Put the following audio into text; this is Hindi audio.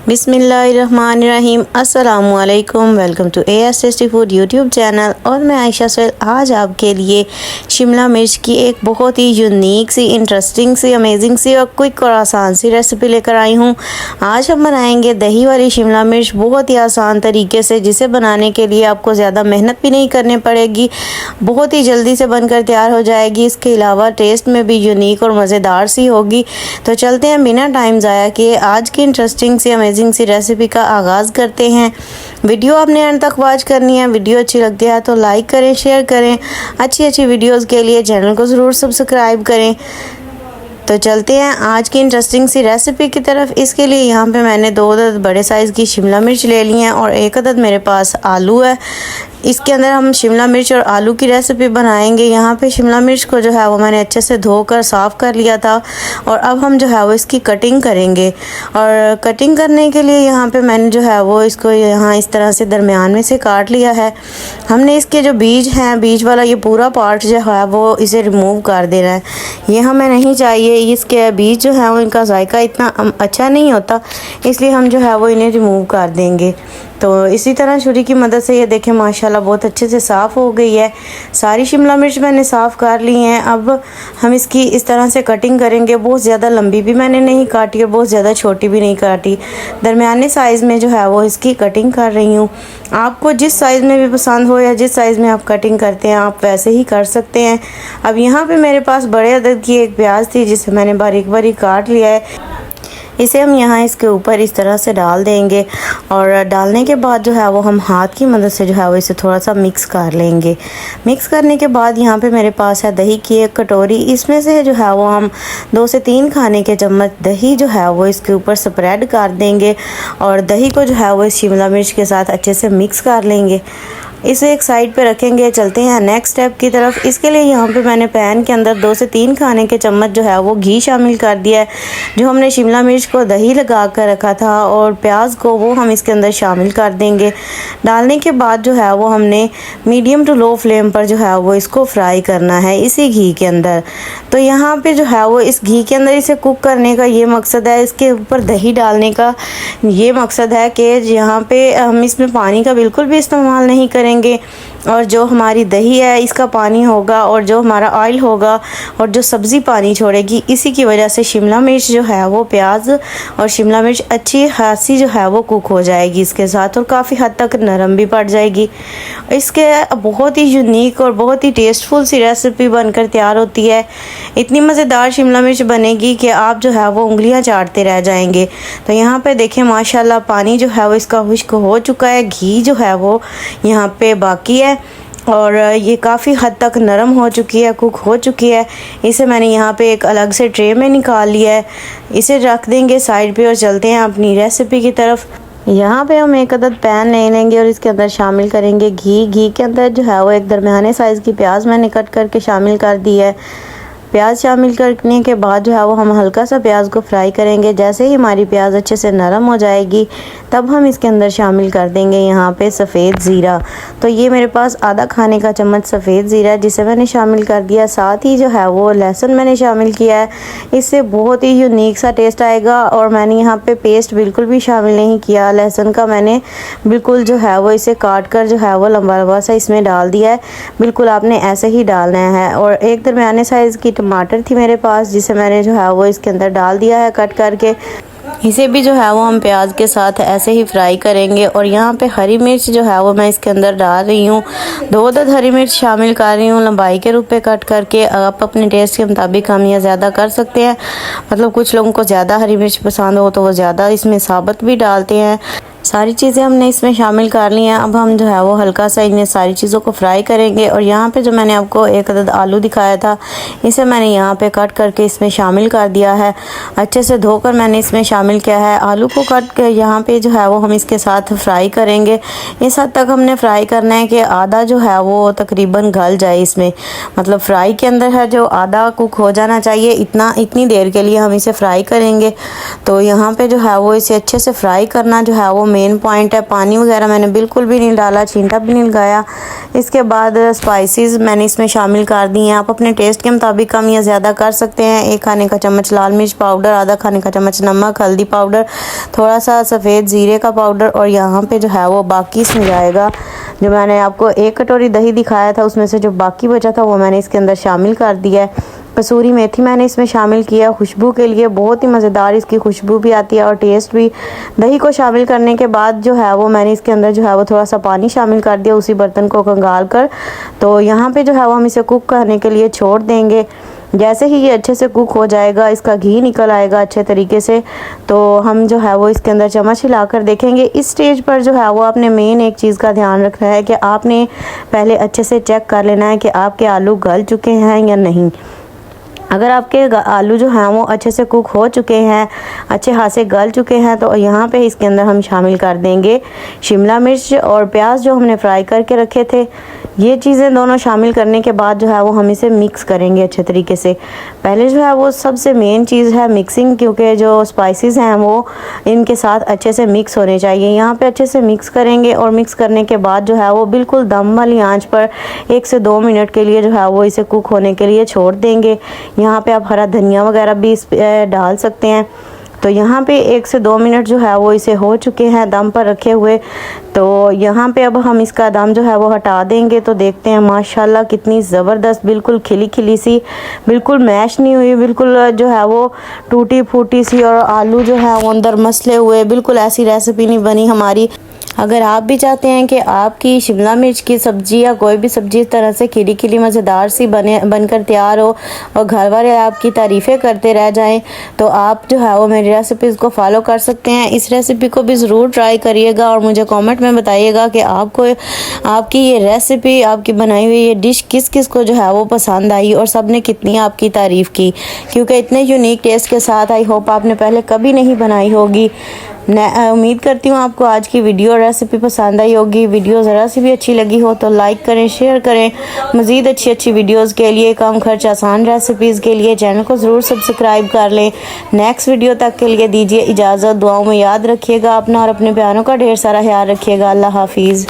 बिस्मिल्लाहिर्रहमानिर्रहीम। अस्सलामुअलैकुम। Welcome to AS tasty food YouTube channel. और मैं आयशा सैद आज आपके लिए शिमला मिर्च की एक बहुत ही यूनिक सी, इंटरेस्टिंग सी, अमेजिंग सी और क्विक और आसान सी रेसिपी लेकर आई हूँ। आज हम बनाएंगे दही वाली शिमला मिर्च बहुत ही आसान तरीके से, जिसे बनाने के लिए आपको ज़्यादा मेहनत भी नहीं करनी पड़ेगी, बहुत ही जल्दी से बनकर तैयार हो जाएगी। इसके अलावा टेस्ट में भी यूनिक और मज़ेदार सी होगी। तो चलते हैं बिना टाइम ज़ाया किए आज की इंटरेस्टिंग सी, अमेजिंग सी रेसिपी का आगाज़ करते हैं। वीडियो आपने अंत तक वॉच करनी है। वीडियो अच्छी लगती है तो लाइक करें, शेयर करें। अच्छी वीडियोस के लिए चैनल को ज़रूर सब्सक्राइब करें। तो चलते हैं आज की इंटरेस्टिंग सी रेसिपी की तरफ। इसके लिए यहाँ पे मैंने 2 अदद बड़े साइज़ की शिमला मिर्च ले ली हैं और 1 अदद मेरे पास आलू है। इसके अंदर हम शिमला मिर्च और आलू की रेसिपी बनाएंगे। यहाँ पे शिमला मिर्च को जो है वो मैंने अच्छे से धोकर साफ़ कर लिया था और अब हम जो है वो इसकी कटिंग करेंगे। और कटिंग करने के लिए यहाँ पे मैंने जो है वो इसको यहाँ इस तरह से दरमियान में से काट लिया है। हमने इसके जो बीज हैं, बीज वाला ये पूरा पार्ट जो है वो इसे रिमूव कर देना है। ये हमें नहीं चाहिए। इसके बीज जो है वो इनका जायका इतना अच्छा नहीं होता, इसलिए हम जो है वो इन्हें रिमूव कर देंगे। तो इसी तरह छुरी की मदद से ये देखें माशाल्लाह बहुत अच्छे से साफ़ हो गई है। सारी शिमला मिर्च मैंने साफ़ कर ली हैं। अब हम इसकी इस तरह से कटिंग करेंगे। बहुत ज़्यादा लंबी भी मैंने नहीं काटी और बहुत ज़्यादा छोटी भी नहीं काटी, दरमियाने साइज़ में जो है वो इसकी कटिंग कर रही हूँ। आपको जिस साइज़ में भी पसंद हो या जिस साइज़ में आप कटिंग करते हैं आप वैसे ही कर सकते हैं। अब यहाँ पर मेरे पास बड़े अदद की एक प्याज थी जिसे मैंने बारीक बारीक काट लिया है। इसे हम यहाँ इसके ऊपर इस तरह से डाल देंगे और डालने के बाद जो है वो हम हाथ की मदद से जो है वो इसे थोड़ा सा मिक्स कर लेंगे। मिक्स करने के बाद यहाँ पे मेरे पास है दही की एक कटोरी। इसमें से जो है वो हम 2 से 3 खाने के चम्मच दही जो है वो इसके ऊपर स्प्रेड कर देंगे और दही को जो है वो इस शिमला मिर्च के साथ अच्छे से मिक्स कर लेंगे। इसे एक साइड पे रखेंगे। चलते हैं नेक्स्ट स्टेप की तरफ। इसके लिए यहाँ पे मैंने पैन के अंदर 2 से 3 खाने के चम्मच जो है वो घी शामिल कर दिया है। जो हमने शिमला मिर्च को दही लगा कर रखा था और प्याज को वो हम इसके अंदर शामिल कर देंगे। डालने के बाद जो है वो हमने मीडियम टू लो फ्लेम पर जो है वो इसको फ्राई करना है इसी घी के अंदर। तो यहाँ पे जो है वो इस घी के अंदर इसे कुक करने का ये मकसद है, इसके ऊपर दही डालने का ये मकसद है कि यहाँ पे हम इसमें पानी का बिल्कुल भी इस्तेमाल नहीं करेंगे और जो हमारी दही है इसका पानी होगा और जो हमारा ऑयल होगा और जो सब्ज़ी पानी छोड़ेगी, इसी की वजह से शिमला मिर्च जो है वो प्याज और शिमला मिर्च अच्छी खासी जो है वो कुक हो जाएगी इसके साथ और काफ़ी हद तक नरम भी पड़ जाएगी। इसके बहुत ही यूनिक और बहुत ही टेस्टफुल सी रेसिपी बनकर तैयार होती है। इतनी मज़ेदार शिमला मिर्च बनेगी कि आप जो है वो उंगलियां चाटते रह जाएंगे। तो यहाँ पे देखें माशाल्लाह पानी जो है वो इसका खुश्क हो चुका है, घी जो है वो यहाँ पे बाकी है और ये काफ़ी हद तक नरम हो चुकी है, कुक हो चुकी है। इसे मैंने यहाँ पे एक अलग से ट्रे में निकाल लिया है। इसे रख देंगे साइड पे और चलते हैं अपनी रेसिपी की तरफ। यहाँ पे हम 1 अदद पैन ले लेंगे और इसके अंदर शामिल करेंगे घी। घी के अंदर जो है वो एक दरमियाने साइज़ की प्याज मैंने कट करके शामिल कर दी है। प्याज शामिल करने के बाद जो है वो हम हल्का सा प्याज को फ्राई करेंगे। जैसे ही हमारी प्याज अच्छे से नरम हो जाएगी तब हम इसके अंदर शामिल कर देंगे यहाँ पे सफ़ेद ज़ीरा। तो ये मेरे पास आधा खाने का चम्मच सफ़ेद ज़ीरा जिसे मैंने शामिल कर दिया। साथ ही जो है वो लहसुन मैंने शामिल किया है। इससे बहुत ही यूनिक सा टेस्ट आएगा और मैंने यहाँ पे पेस्ट बिल्कुल भी शामिल नहीं किया लहसुन का। मैंने बिल्कुल जो है वो इसे काट कर जो है वो लंबा लंबा सा इसमें डाल दिया है। बिल्कुल आपने ऐसे ही डालना है। और एक दरमियाने साइज़ की टमाटर थी मेरे पास जिसे मैंने जो है वो इसके अंदर डाल दिया है कट करके। इसे भी जो है वो हम प्याज के साथ ऐसे ही फ्राई करेंगे। और यहाँ पे हरी मिर्च जो है वो मैं इसके अंदर डाल रही हूँ। 2 अदद हरी मिर्च शामिल कर रही हूँ लंबाई के रूप में कट करके। आप अपने टेस्ट के मुताबिक कम या ज़्यादा कर सकते हैं। मतलब कुछ लोगों को ज़्यादा हरी मिर्च पसंद हो तो वो ज़्यादा इसमें साबुत भी डालते हैं। सारी चीज़ें हमने इसमें शामिल कर ली हैं। अब हम जो है वो हल्का सा इन्हें सारी चीज़ों को फ्राई करेंगे। और यहाँ पे जो मैंने आपको 1 अदद आलू दिखाया था इसे मैंने यहाँ पे कट करके इसमें शामिल कर दिया है। अच्छे से धोकर मैंने इसमें शामिल किया है। आलू को कट कर यहाँ पे जो है वो हम इसके साथ फ्राई करेंगे। इस हद तक हमने फ्राई करना है कि आधा जो है वो तकरीबन गल जाए इसमें। मतलब फ्राई के अंदर है जो आधा कुक हो जाना चाहिए, इतनी देर के लिए हम इसे फ्राई करेंगे। तो यहाँ पे जो है वो इसे अच्छे से फ्राई करना जो है वो मेन पॉइंट है। पानी वगैरह मैंने बिल्कुल भी नहीं डाला, छींटा भी नहीं लगाया। इसके बाद स्पाइसेस मैंने इसमें शामिल कर दी हैं। आप अपने टेस्ट के मुताबिक कम या ज़्यादा कर सकते हैं। 1 खाने का चम्मच लाल मिर्च पाउडर, आधा खाने का चम्मच नमक, हल्दी पाउडर, थोड़ा सा सफ़ेद ज़ीरे का पाउडर, और यहाँ पे जो है वो बाकी इसमें जाएगा। जो मैंने आपको 1 कटोरी दही दिखाया था उसमें से जो बाकी बचा था वो मैंने इसके अंदर शामिल कर दिया है। कसूरी मेथी मैंने इसमें शामिल किया खुशबू के लिए, बहुत ही मज़ेदार इसकी खुशबू भी आती है और टेस्ट भी। दही को शामिल करने के बाद जो है वो मैंने इसके अंदर जो है वो थोड़ा सा पानी शामिल कर दिया उसी बर्तन को खंगाल कर। तो यहाँ पे जो है वो हम इसे कुक करने के लिए छोड़ देंगे। जैसे ही ये अच्छे से कुक हो जाएगा, इसका घी निकल आएगा अच्छे तरीके से, तो हम जो है वो इसके अंदर चम्मच हिलाकर देखेंगे। इस स्टेज पर जो है वो आपने मेन एक चीज़ का ध्यान रखना है कि आपने पहले अच्छे से चेक कर लेना है कि आपके आलू गल चुके हैं या नहीं। अगर आपके आलू जो हैं वो अच्छे से कुक हो चुके हैं, अच्छे हाथ से गल चुके हैं, तो यहाँ पे इसके अंदर हम शामिल कर देंगे शिमला मिर्च और प्याज जो हमने फ्राई करके रखे थे। ये चीज़ें दोनों शामिल करने के बाद जो है वो हम इसे मिक्स करेंगे अच्छे तरीके से। पहले जो है वो सबसे मेन चीज़ है मिक्सिंग, क्योंकि जो स्पाइसेस हैं वो इनके साथ अच्छे से मिक्स होने चाहिए। यहाँ पे अच्छे से मिक्स करेंगे और मिक्स करने के बाद जो है वो बिल्कुल दम वाली आंच पर 1 से 2 मिनट के लिए जो है वो इसे कुक होने के लिए छोड़ देंगे। यहाँ पे आप हरा धनिया वगैरह भी इस डाल सकते हैं। तो यहाँ पे 1 से 2 मिनट जो है वो इसे हो चुके हैं दम पर रखे हुए। तो यहाँ पे अब हम इसका दम जो है वो हटा देंगे। तो देखते हैं माशाल्लाह कितनी ज़बरदस्त, बिल्कुल खिली खिली सी, बिल्कुल मैश नहीं हुई, बिल्कुल जो है वो टूटी फूटी सी, और आलू जो है वो अंदर मसले हुए, बिल्कुल ऐसी रेसिपी नहीं बनी हमारी। अगर आप भी चाहते हैं कि आपकी शिमला मिर्च की सब्ज़ी या कोई भी सब्ज़ी इस तरह से खिली खिली मज़ेदार सी बनकर तैयार हो और घर वाले आपकी तारीफ़ें करते रह जाएं, तो आप जो है वो मेरी रेसिपीज़ को फॉलो कर सकते हैं। इस रेसिपी को भी ज़रूर ट्राई करिएगा और मुझे कमेंट में बताइएगा कि आपको आपकी ये रेसिपी, आपकी बनाई हुई ये डिश किस किस को जो है वो पसंद आई और सब ने कितनी आपकी तारीफ़ की, क्योंकि इतने यूनिक टेस्ट के साथ आई होप आपने पहले कभी नहीं बनाई होगी। उम्मीद करती हूँ आपको आज की वीडियो रेसिपी पसंद आई होगी। वीडियो ज़रा सी भी अच्छी लगी हो तो लाइक करें, शेयर करें। मज़ीद अच्छी वीडियोस के लिए, कम खर्च आसान रेसिपीज़ के लिए चैनल को ज़रूर सब्सक्राइब कर लें। नेक्स्ट वीडियो तक के लिए दीजिए इजाज़त। दुआओं में याद रखिएगा अपना और अपने प्यारों का ढेर सारा ख्याल रखिएगा। अल्लाह हाफिज़।